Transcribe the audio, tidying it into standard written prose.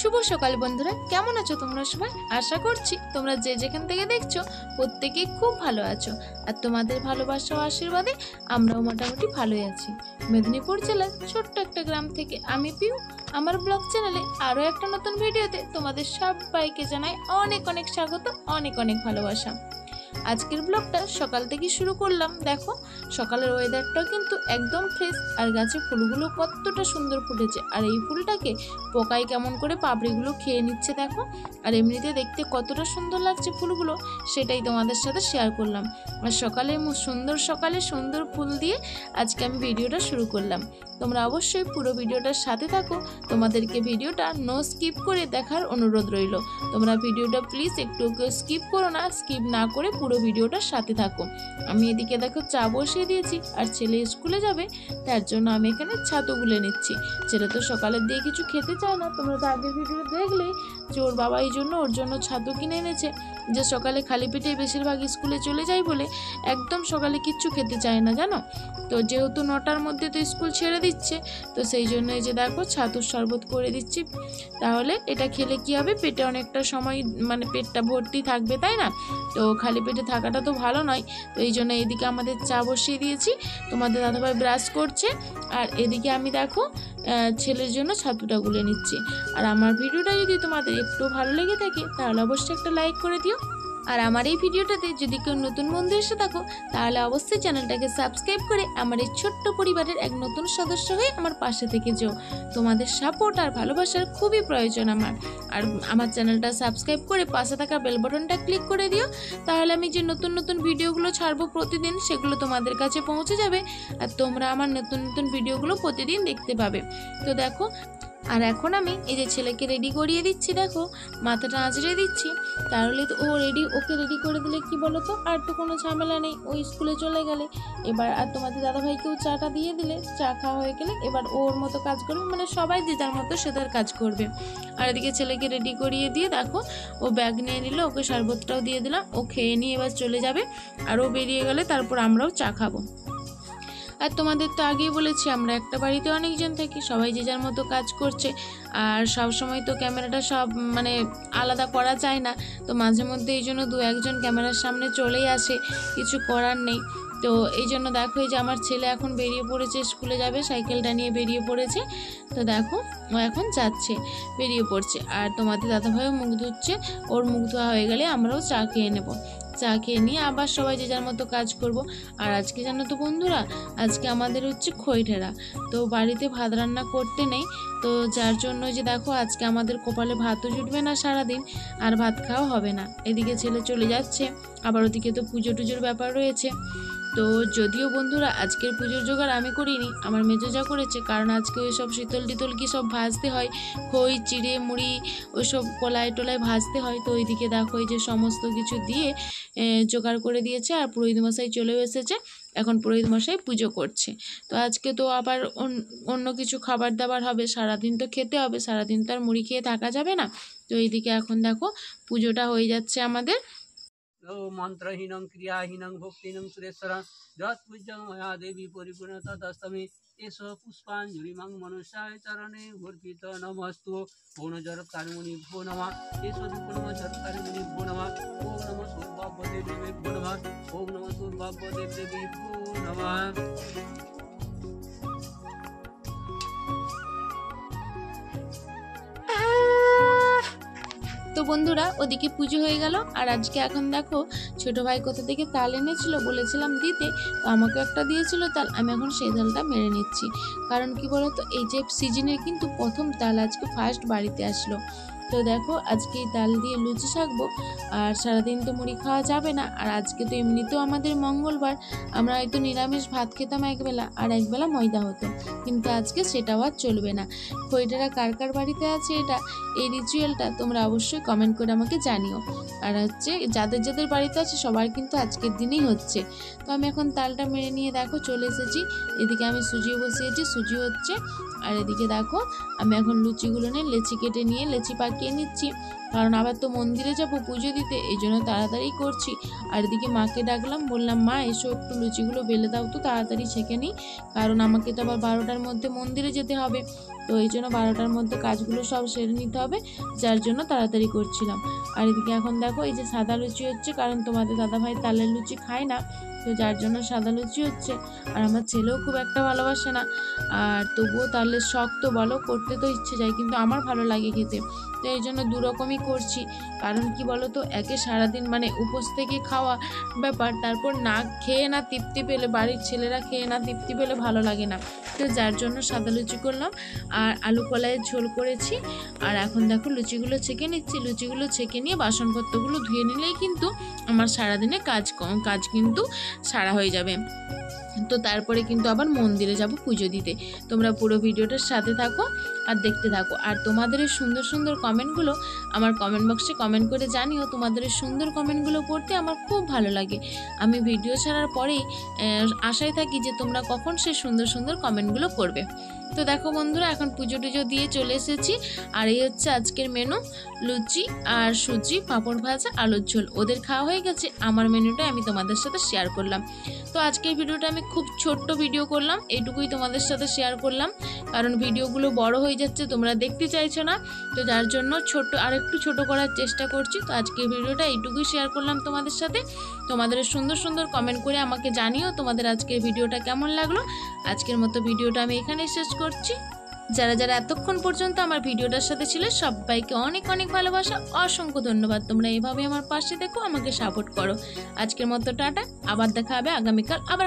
শুভ সকাল বন্ধুরা, কেমন আছো তোমরা সবাই? আশা করছি তোমরা যে যেখান থেকে দেখছো প্রত্যেকেই খুব ভালো আছো। আর তোমাদের ভালোবাসা ও আশীর্বাদে আমরাও মোটামুটি ভালোই আছি। মেদিনীপুর জেলার ছোট্ট একটা গ্রাম থেকে আমি পিউ আমার ব্লগ চ্যানেলে আরও একটা নতুন ভিডিওতে তোমাদের সবাইকে জানাই অনেক অনেক স্বাগত, অনেক অনেক ভালোবাসা। আজকের ব্লগটা সকাল থেকে শুরু করলাম। দেখো সকালের ওয়েদারটাও কিন্তু একদম ফ্রেশ, আর গাছে ফুলগুলো কতটা সুন্দর ফুটেছে। আর এই ফুলটাকে পোকায় কেমন করে পাপড়িগুলো খেয়ে নিচ্ছে দেখো। আর এমনিতে দেখতে কতটা সুন্দর লাগছে ফুলগুলো, সেটাই তোমাদের সাথে শেয়ার করলাম। আর সকালে সুন্দর ফুল দিয়ে আজকে আমি ভিডিওটা শুরু করলাম। তোমরা অবশ্যই পুরো ভিডিওটার সাথে থাকো, তোমাদেরকে ভিডিওটা নো স্কিপ করে দেখার অনুরোধ রইল। তোমরা ভিডিওটা প্লিজ একটু স্কিপ করো না, স্কিপ না করে পুরো ভিডিওটার সাথে থাকো। আমি এদিকে দেখো চা বসিয়ে দিয়েছি, আর ছেলে স্কুলে যাবে তার জন্য আমি এখানে ছাতু গুলে নিচ্ছি। ছেলে তো সকালের দিয়ে কিছু খেতে চায় না, তোমরা তো আগের ভিডিও দেখলেই যে ওর বাবা ওর জন্য ছাতু কিনে এনেছে। যে সকালে খালি পেটে বেশিরভাগ স্কুলে চলে যায় বলে একদম সকালে কিচ্ছু খেতে চায় না জানো। তো যেহেতু 9টার মধ্যে তো স্কুল ছেড়ে দিচ্ছে, তো সেই জন্য এই যে দেখো ছাতুর শরবত করে দিচ্ছি। তাহলে এটা খেলে কি হবে, পেটে অনেকটা সময় মানে পেটটা ভর্তি থাকবে, তাই না? তো খালি পেটে থাকাটা তো ভালো নয়। তো এই জন্য এদিকে আমাদের চা বসিয়ে দিয়েছি, তোমাদের দাদাভাই ব্রাশ করছে, আর এদিকে আমি দেখো ছেলের জন্য ছাতুটা গুলে নিচ্ছি। আর আমার ভিডিওটা যদি তোমাদের একটু ভালো লেগে থাকে তাহলে অবশ্যই একটা লাইক করে দিও। আর আমার এই ভিডিওটাতে যদি কেউ নতুন বন্ধু এসে থাকো তাহলে অবশ্যই চ্যানেলটাকে সাবস্ক্রাইব করে আমার এই ছোট্ট পরিবারের এক নতুন সদস্য হয়ে আমার পাশে থেকে যেও। তোমাদের সাপোর্ট আর ভালোবাসার খুবই প্রয়োজন আমার। আর আমার চ্যানেলটা সাবস্ক্রাইব করে পাশে থাকা বেল বাটনটা ক্লিক করে দিও, তাহলে আমি যে নতুন নতুন ভিডিওগুলো ছাড়বো প্রতিদিন সেগুলো তোমাদের কাছে পৌঁছে যাবে, আর তোমরা আমার নতুন নতুন ভিডিওগুলো প্রতিদিন দেখতে পাবে। তো দেখো, আর এখন আমি এই যে ছেলেকে রেডি করিয়ে দিচ্ছি, দেখো মাথাটা আঁচড়ে দিচ্ছি, তাহলে তো ওকে রেডি করে দিলে কি বলো তো, আর তো কোনো ঝামেলা নেই, ও স্কুলে চলে গেলে এবার আর তোমাদের দাদাভাইকেও চাটা দিয়ে দিলে, চা খাওয়া হয়ে গেলে এবার ওর মতো কাজ করবে, মানে সবাই যে যার মতো সে তার কাজ করবে। আর এদিকে ছেলেকে রেডি করিয়ে দিয়ে দেখো ও ব্যাগ নিয়ে নিল, ওকে শরবতটাও দিয়ে দিলাম, ও খেয়ে নিয়ে এবার চলে যাবে। আর ও বেরিয়ে গেলে তারপর আমরাও চা খাবো। আর তোমাদের তো আগেই বলেছি আমরা একটা বাড়িতে অনেকজন থাকি, সবাই যে যার মতো কাজ করছে, আর সব সময় তো ক্যামেরাটা সব মানে আলাদা করা যায় না, তো মাঝে মধ্যে এই জন্য 2-1জন ক্যামেরার সামনে চলেই আসে, কিছু করার নেই। তো এই জন্য দেখো এই যে আমার ছেলে এখন বেরিয়ে পড়েছে, স্কুলে যাবে, সাইকেলটা নিয়ে বেরিয়ে পড়েছে। তো দেখো ও এখন যাচ্ছে, বেরিয়ে পড়ছে। আর তোমাদের দাদাভাইও মুখ ধুচ্ছে, ওর মুখ ধোয়া হয়ে গেলে আমরাও চা খেয়ে নেব। চা খেয়ে নিয়ে আবার সবাই যে যার মতো কাজ করব। আর আজকে জানো তো বন্ধুরা, আজকে আমাদের হচ্ছে খই ঢেরা, তো বাড়িতে ভাত রান্না করতে নেই, তো যার জন্য যে দেখো আজকে আমাদের কপালে ভাতও জুটবে না সারাদিন, আর ভাত খাওয়া হবে না। এদিকে ছেলে চলে যাচ্ছে, আবার ওদিকে তো পুজো টুজোর ব্যাপার রয়েছে। তো যদিও বন্ধুরা আজকের পুজোর জোগাড় আমি করিনি, আমার মেজো যা করেছে, কারণ আজকে ওই সব শীতল টিতল কি সব ভাজতে হয়, খই চিড়ে মুড়ি ওইসব কলাই টলায় ভাজতে হয়। তো ওইদিকে দেখো এই যে সমস্ত কিছু দিয়ে জোগাড় করে দিয়েছে, আর পুরোহিত মশাই চলেও এসেছে, এখন পুরোহিত মশাই পুজো করছে। তো আজকে তো আবার অন্য কিছু খাবার দাবার হবে, সারাদিন তো খেতে হবে, সারাদিন তো আর মুড়ি খেয়ে থাকা যাবে না। তো এইদিকে এখন দেখো পুজোটা হয়ে যাচ্ছে আমাদের। मंत्रहीनं क्रियाहीनं भक्तिनं सुरेश्वरं यत्पूज्यं मया देवी परिपूर्णता दशमी एष पुष्पाञ्जलिमं मनुष्याय चरणे मूर्तित नमस्तु ओम जरत्कारिमुनि भो नमः एष विपुलम जरत्कारिमुनि भो नमः ओम नमः सूर्यभगवते देवी भो नमः ओम नमः सूर्यभगवते देवी भो नमः। তো বন্ধুরা ওদিকে পুজো হয়ে গেল, আর আজকে এখন দেখো ছোট ভাই কোথা থেকে তাল এনেছিল, বলেছিলাম দিতে, তো আমাকে একটা দিয়েছিল তাল, আমি এখন সেই তালটা মেরে নিচ্ছি। কারণ কি বলতো, এই যে সিজনের কিন্তু প্রথম তাল আজকে ফার্স্ট বাড়িতে আসলো। তো দেখো আজকে এই তাল দিয়ে লুচি শাকবো, আর সারাদিন তো মুড়ি খাওয়া যাবে না। আর আজকে তো এমনিতেও আমাদের মঙ্গলবার, আমরা হয়তো নিরামিষ ভাত খেতাম একবেলা, আর একবেলা ময়দা হতো, কিন্তু আজকে সেটাও আর চলবে না। খইটারা কার কার বাড়িতে আছে এই রিচুয়ালটা তোমরা অবশ্যই কমেন্ট করে আমাকে জানিও। আর হচ্ছে যাদের যাদের বাড়িতে আছে সবার কিন্তু আজকের দিনেই হচ্ছে। তো আমি এখন তালটা মেরে নিয়ে দেখো চলে এসেছি, এদিকে আমি সুজিও বসিয়েছি, সুজি হচ্ছে। আর এদিকে দেখো আমি এখন লুচিগুলো নিয়ে লেচি কেটে নিয়ে লেচি পাকিয়ে নিচ্ছি, কারণ আবার তো মন্দিরে যাবো পুজো দিতে, এই জন্য তাড়াতাড়ি করছি। আর এদিকে মাকে ডাকলাম, বললাম মা এসো একটু লুচিগুলো বেলে দাও তো, তাড়াতাড়ি ছেঁকে নিই, কারণ আমাকে তো আবার 12টার মধ্যে মন্দিরে যেতে হবে। তো এই জন্য 12টার মধ্যে কাজগুলো সব সেরে নিতে হবে, যার জন্য তাড়াতাড়ি করছিলাম। আর এদিকে এখন দেখো এই যে সাদা লুচি হচ্ছে, কারণ তোমাদের দাদাভাই তালের লুচি খায় না, তো যার জন্য সাদা লুচি হচ্ছে। আর আমার ছেলেও খুব একটা ভালোবাসে না, আর তবুও তালের শখ তো বলো, করতে তো ইচ্ছে যায়, কিন্তু আমার ভালো লাগে খেতে। তো এই জন্য দুরকমই করছি, কারণ কি বলো তো, একে সারাদিন মানে উপোস থেকে খাওয়া ব্যাপার, তারপর না খেয়ে না তৃপ্তি পেলে, বাড়ির ছেলেরা খেয়ে না তৃপ্তি পেলে ভালো লাগে না। তো যার জন্য সাদা লুচি করলাম আর আলু কলাইয়ের ঝোল করেছি। আর এখন দেখো লুচিগুলো ছেঁকে নিচ্ছি, লুচিগুলো ছেঁকে নিয়ে বাসনপত্রগুলো ধুয়ে নিলেই কিন্তু আমার সারাদিনে কাজ কিন্তু সারা হয়ে যাবে। তো তারপরে কিন্তু আবার মন্দিরে যাব পুজো দিতে। তোমরা পুরো ভিডিওটার সাথে থাকো আর দেখতে থাকো। আর তোমাদের এই সুন্দর সুন্দর কমেন্টগুলো আমার কমেন্ট বক্সে কমেন্ট করে জানিও। তোমাদের এই সুন্দর কমেন্টগুলো পড়তে আমার খুব ভালো লাগে। আমি ভিডিও ছাড়ার পরেই আশায় থাকি যে তোমরা কখন সেই সুন্দর সুন্দর কমেন্টগুলো করবে। তো দেখো বন্ধুরা, এখন পুজো টুজো দিয়ে চলে এসেছি। আর এই হচ্ছে আজকের মেনু, লুচি আর সুজি, পাঁপড় ভাজা, আলুর ঝোল। ওদের খাওয়া হয়ে গেছে, আমার মেনুটা আমি তোমাদের সাথে শেয়ার করলাম। তো আজকের ভিডিওটা আমি খুব ছোট্ট ভিডিও করলাম, এইটুকুই তোমাদের সাথে শেয়ার করলাম, কারণ ভিডিওগুলো বড় হয়ে যাচ্ছে, তোমরা দেখতে চাইছো না, তো যার জন্য আরেকটু ছোট করার চেষ্টা করছি। তো আজকের ভিডিওটা এইটুকুই শেয়ার করলাম তোমাদের সাথে। তোমাদের সুন্দর সুন্দর কমেন্ট করে আমাকে জানিও তোমাদের আজকের ভিডিওটা কেমন লাগলো। আজকের মতো ভিডিওটা আমি এখানেই শেষ করছি। যারা যারা এতক্ষণ পর্যন্ত আমার ভিডিওটার সাথে ছিল, সবাইকে অনেক অনেক ভালোবাসা, অসংখ্য ধন্যবাদ। তোমরা এভাবে আমার পাশে দেখো, আমাকে সাপোর্ট করো। আজকের মতো টাটা, আবার দেখা হবে আগামীকাল আবার